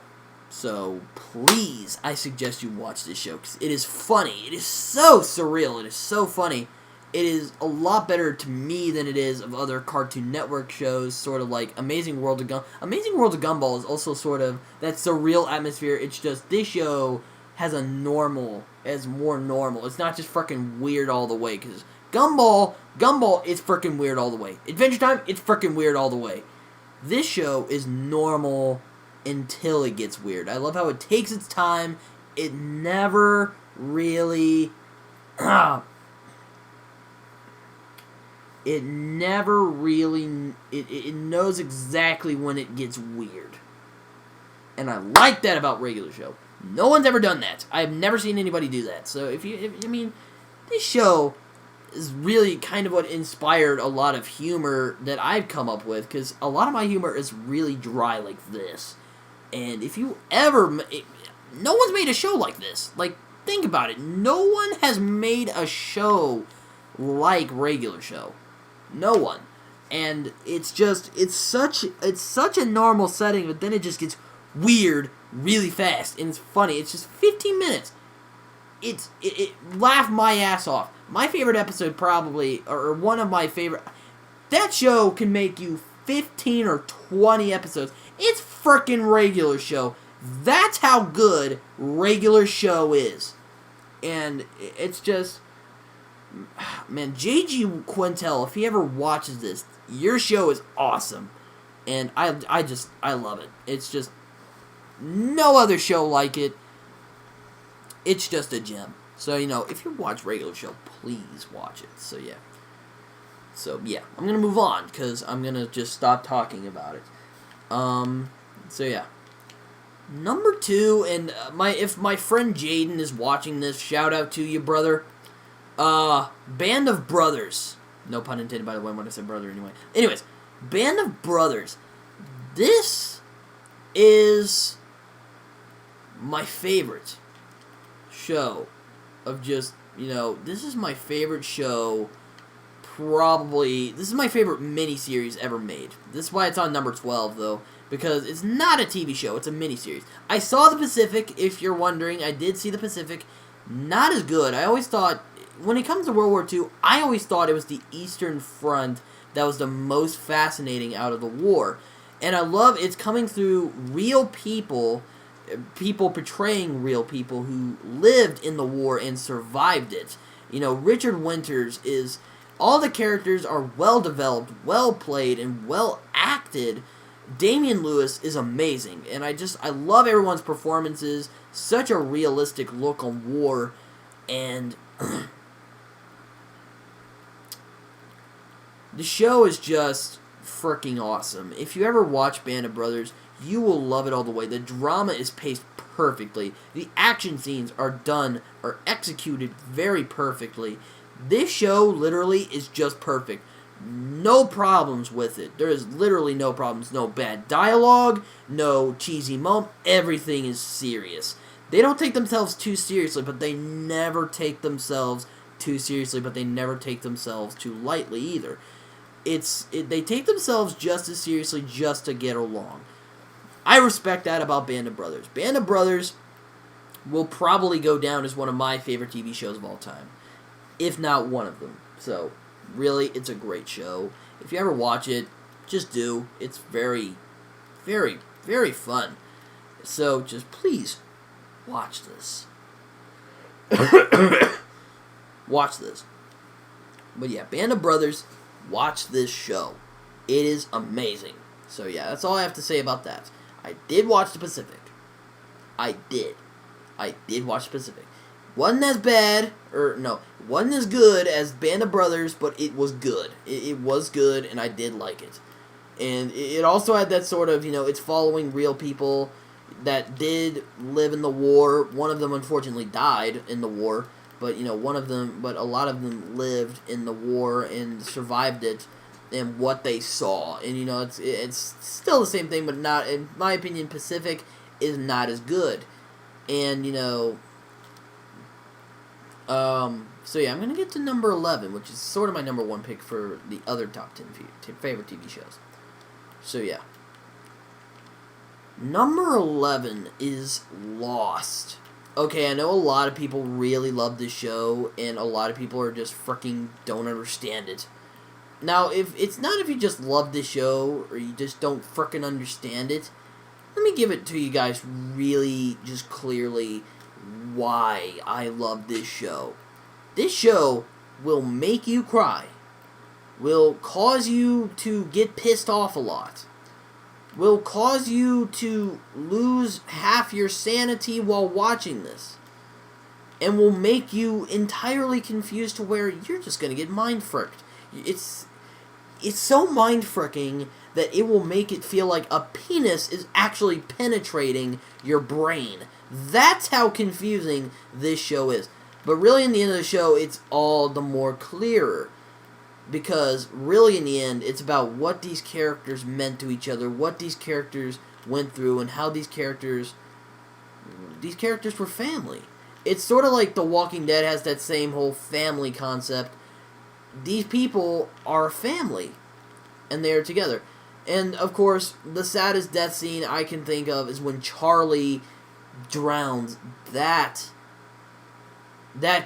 So please, I suggest you watch this show, because it is funny. It is so surreal. It is so funny. It is a lot better to me than it is of other Cartoon Network shows, sort of like Amazing World of Gumball. Amazing World of Gumball is also sort of that surreal atmosphere. It's just this show has more normal. It's not just fucking weird all the way, because Gumball is freaking weird all the way. Adventure Time, it's freaking weird all the way. This show is normal until it gets weird. I love how it takes its time. It never really... It knows exactly when it gets weird. And I like that about regular show. No one's ever done that. I've never seen anybody do that. So this show is really kind of what inspired a lot of humor that I've come up with, because a lot of my humor is really dry like this. And if you ever... no one's made a show like this. Like, think about it. No one has made a show like regular show. No one. And it's such a normal setting, but then it just gets weird really fast, and it's funny. It's just 15 minutes. It laughed my ass off. My favorite episode probably, or one of my favorite, that show can make you 15 or 20 episodes. It's frickin' regular show. That's how good regular show is. And it's just... Man, J.G. Quintel, if he ever watches this, your show is awesome. And I love it. It's just no other show like it. It's just a gem. So, if you watch regular show, please watch it. So, yeah. I'm going to move on, because I'm going to just stop talking about it. So, yeah. Number 2, and if my friend Jaden is watching this, shout out to you, brother. Band of Brothers. No pun intended, by the way, when I said brother anyway. Anyways, Band of Brothers. This is my favorite show of just, this is my favorite show, probably, this is my favorite miniseries ever made. This is why it's on number 12, though, because it's not a TV show, it's a miniseries. I saw The Pacific, if you're wondering. I did see The Pacific. Not as good. I always thought... When it comes to World War II, I always thought it was the Eastern Front that was the most fascinating out of the war. And I love it's coming through real people portraying real people who lived in the war and survived it. Richard Winters is... All the characters are well developed, well played, and well acted. Damian Lewis is amazing. And I love everyone's performances. Such a realistic look on war. And... The show is just freaking awesome. If you ever watch Band of Brothers, you will love it all the way. The drama is paced perfectly. The action scenes are executed very perfectly. This show literally is just perfect. No problems with it. There is literally no problems. No bad dialogue, no cheesy moment. Everything is serious. They don't take themselves too seriously, but they never take themselves too seriously, but they never take themselves too lightly either. They take themselves just as seriously just to get along. I respect that about Band of Brothers. Band of Brothers will probably go down as one of my favorite TV shows of all time, if not one of them. So, really, it's a great show. If you ever watch it, just do. It's very, very, very fun. So, just please, watch this. Watch this. But yeah, Band of Brothers, watch this show. It is amazing. So yeah, that's all I have to say about that. I did watch The Pacific. I did watch The Pacific. Wasn't as bad, wasn't as good as Band of Brothers, but it was good. It was good, and I did like it. And it also had that sort of, it's following real people that did live in the war. One of them, unfortunately, died in the war. but a lot of them lived in the war and survived it, and what they saw, and it's still the same thing, but not, in my opinion, Pacific is not as good, and so yeah, I'm gonna get to number 11, which is sort of my number 1 pick for the other top 10 favorite TV shows. So yeah, number 11 is Lost. Okay, I know a lot of people really love this show, and a lot of people are just freaking don't understand it. Now, if you just love this show, or you just don't freaking understand it, let me give it to you guys really just clearly why I love this show. This show will make you cry, will cause you to get pissed off a lot, will cause you to lose half your sanity while watching this, and will make you entirely confused to where you're just going to get mind-fricked. It's so mind-fricking that it will make it feel like a penis is actually penetrating your brain. That's how confusing this show is. But really, in the end of the show, it's all the more clearer. Because really, in the end, it's about what these characters meant to each other, what these characters went through, and how these characters were family. It's sort of like The Walking Dead has that same whole family concept. These people are family, and they're together. And, of course, the saddest death scene I can think of is when Charlie drowns. That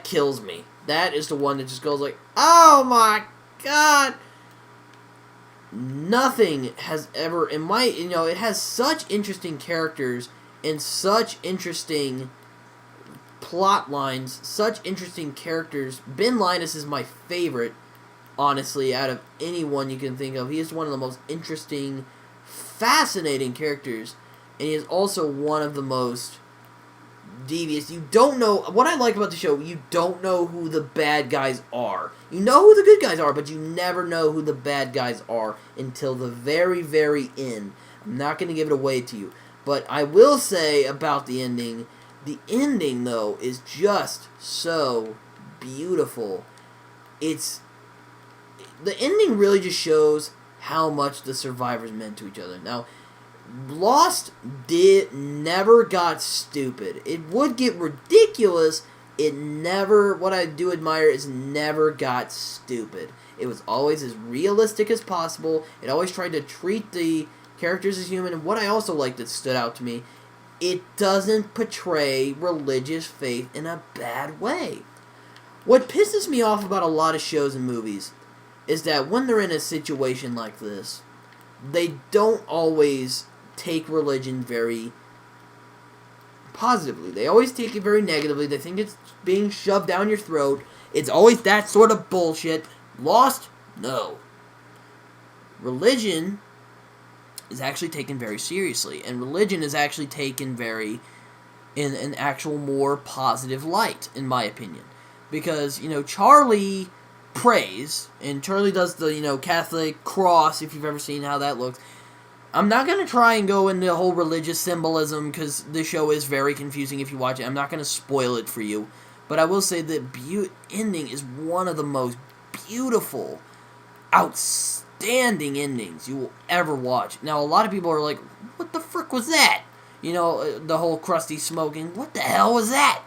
kills me. That is the one that just goes like, oh my God! Nothing has ever, it has such interesting characters and such interesting plot lines, such interesting characters. Ben Linus is my favorite, honestly, out of anyone you can think of. He is one of the most interesting, fascinating characters, and he is also one of the most devious. You don't know, what I like about the show, you don't know who the bad guys are. You know who the good guys are, but you never know who the bad guys are until the very, very end. I'm not going to give it away to you, but I will say about the ending, though, is just so beautiful. The ending really just shows how much the survivors meant to each other. Now, Lost never got stupid. It would get ridiculous. What I do admire is never got stupid. It was always as realistic as possible. It always tried to treat the characters as human. And what I also like that stood out to me, it doesn't portray religious faith in a bad way. What pisses me off about a lot of shows and movies is that when they're in a situation like this, they don't always take religion very positively. They always take it very negatively. They think it's being shoved down your throat. It's always that sort of bullshit. Lost? No. Religion is actually taken very seriously, and religion is actually taken very in an actual more positive light, in my opinion. Because, Charlie prays, and Charlie does the, Catholic cross, if you've ever seen how that looks. I'm not going to try and go into the whole religious symbolism, because the show is very confusing if you watch it. I'm not going to spoil it for you. But I will say that ending is one of the most beautiful, outstanding endings you will ever watch. Now, a lot of people are like, what the frick was that? The whole crusty smoking. What the hell was that?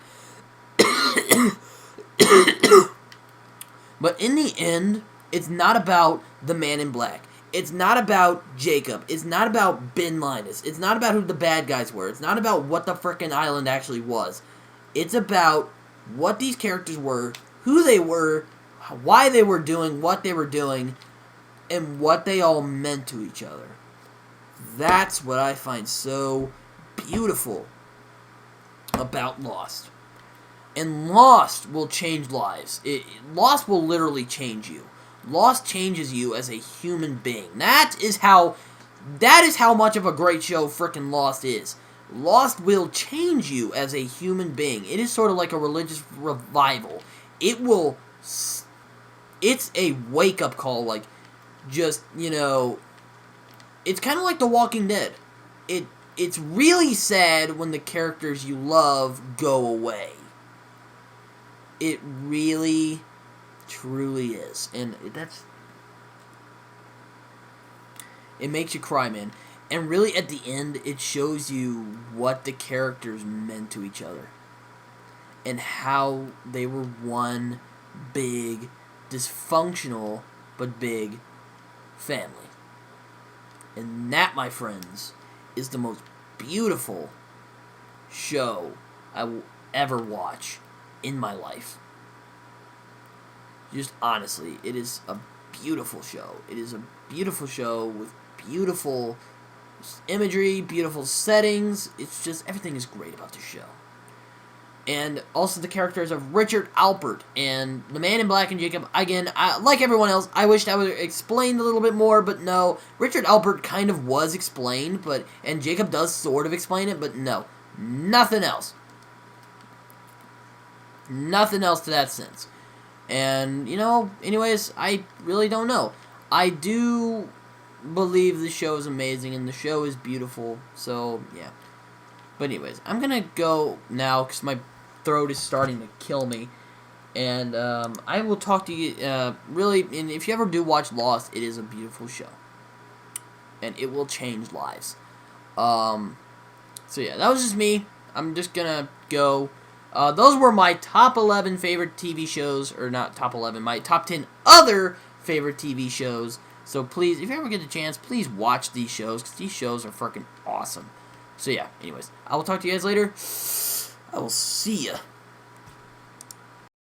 But in the end, it's not about the Man in Black. It's not about Jacob. It's not about Ben Linus. It's not about who the bad guys were. It's not about what the frickin' island actually was. It's about what these characters were, who they were, why they were doing what they were doing, and what they all meant to each other. That's what I find so beautiful about Lost. And Lost will change lives. Lost will literally change you. Lost changes you as a human being. That is how much of a great show frickin' Lost is. Lost will change you as a human being. It is sort of like a religious revival. It's a wake-up call, like, just, it's kind of like The Walking Dead. It's really sad when the characters you love go away. It really, truly is. And it makes you cry, man. And really, at the end, it shows you what the characters meant to each other. And how they were one big, dysfunctional, but big family. And that, my friends, is the most beautiful show I will ever watch in my life. Just honestly, it is a beautiful show. It is a beautiful show with beautiful imagery, beautiful settings. It's just, everything is great about this show. And also the characters of Richard Alpert and the Man in Black and Jacob. Again, like everyone else, I wished I would have explained a little bit more, but no. Richard Alpert kind of was explained, and Jacob does sort of explain it, but no. Nothing else. Nothing else to that sense. And, anyways, I really don't know. I do believe the show is amazing, and the show is beautiful, so, yeah. But anyways, I'm gonna go now, because my throat is starting to kill me. And I will talk to you, really, and if you ever do watch Lost, it is a beautiful show. And it will change lives. So yeah, that was just me. I'm just gonna go. Those were my top 11 favorite TV shows, or not top 11, my top 10 other favorite TV shows. So please, if you ever get a chance, please watch these shows, because these shows are freaking awesome. So yeah, anyways, I will talk to you guys later. I will see ya.